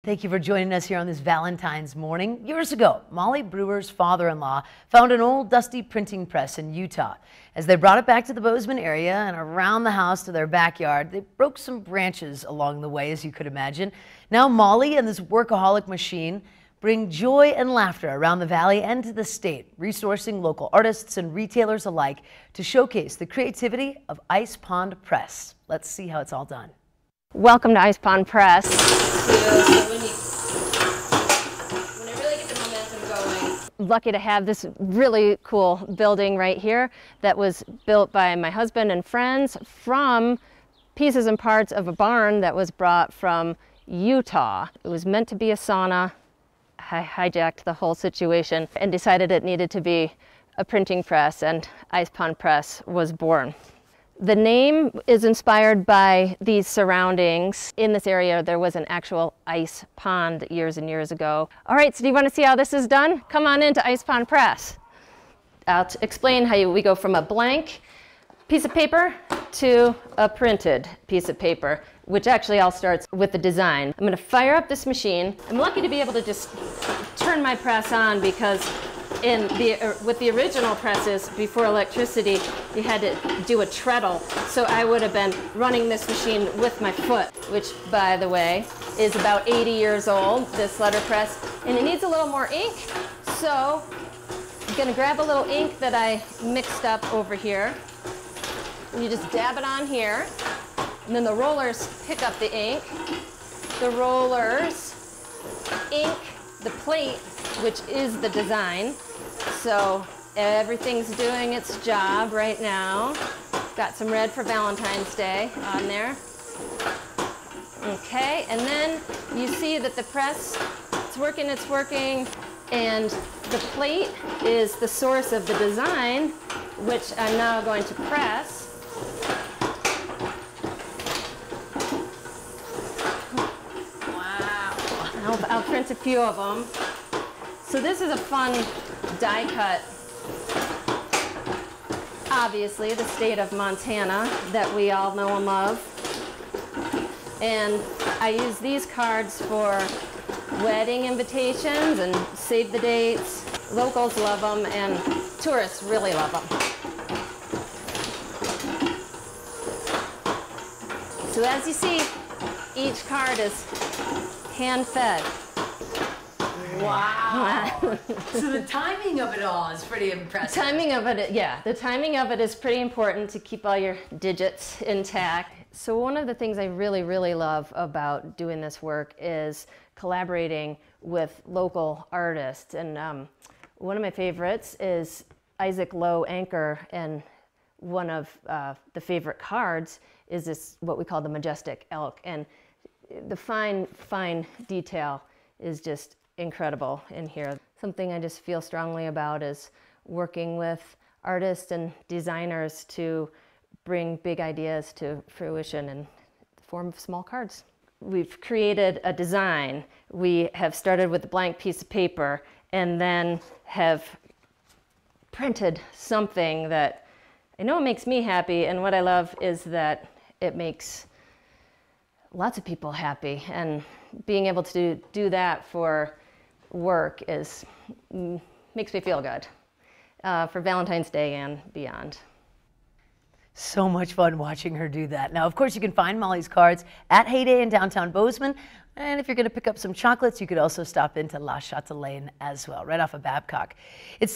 Thank you for joining us here on this Valentine's morning. Years ago, Molly Brewer's father-in-law found an old dusty printing press in Utah. As they brought it back to the Bozeman area and around the house to their backyard, they broke some branches along the way, as you could imagine. Now Molly and this workaholic machine bring joy and laughter around the valley and to the state, resourcing local artists and retailers alike to showcase the creativity of Ice Pond Press. Let's see how it's all done. Welcome to Ice Pond Press. So when I really get the momentum going. Lucky to have this really cool building right here that was built by my husband and friends from pieces and parts of a barn that was brought from Utah. It was meant to be a sauna. I hijacked the whole situation and decided it needed to be a printing press, and Ice Pond Press was born. The name is inspired by these surroundings. In this area, there was an actual ice pond years and years ago. All right, so do you want to see how this is done? Come on into Ice Pond Press. I'll explain how we go from a blank piece of paper to a printed piece of paper, which actually all starts with the design. I'm going to fire up this machine. I'm lucky to be able to just turn my press on because with the original presses before electricity, you had to do a treadle. So I would have been running this machine with my foot, which, by the way, is about 80 years old, this letter press, and it needs a little more ink. So I'm going to grab a little ink that I mixed up over here, and you just dab it on here, and then the rollers pick up the ink. The rollers ink the plate, which is the design. So everything's doing its job right now. Got some red for Valentine's Day on there. Okay, and then you see that the press, it's working, and the plate is the source of the design, which I'm now going to press. Wow. I'll print a few of them. So this is a fun die cut. Obviously, the state of Montana that we all know and love. And I use these cards for wedding invitations and save the dates. Locals love them and tourists really love them. So as you see, each card is hand-fed. Wow. So the timing of it all is pretty impressive. Timing of it, yeah. The timing of it is pretty important to keep all your digits intact. So one of the things I really, really love about doing this work is collaborating with local artists. And one of my favorites is Isaac Lowe Anchor, and one of the favorite cards is this, what we call the majestic elk. And the fine detail is just incredible in here. Something I just feel strongly about is working with artists and designers to bring big ideas to fruition in the form of small cards. We've created a design. We have started with a blank piece of paper and then have printed something that I know makes me happy, and what I love is that it makes lots of people happy, and being able to do that for work makes me feel good for Valentine's Day and beyond. So much fun watching her do that. Now, of course, you can find Molly's cards at Heyday in downtown Bozeman. And if you're going to pick up some chocolates, you could also stop into La Chatelaine as well, right off of Babcock. It's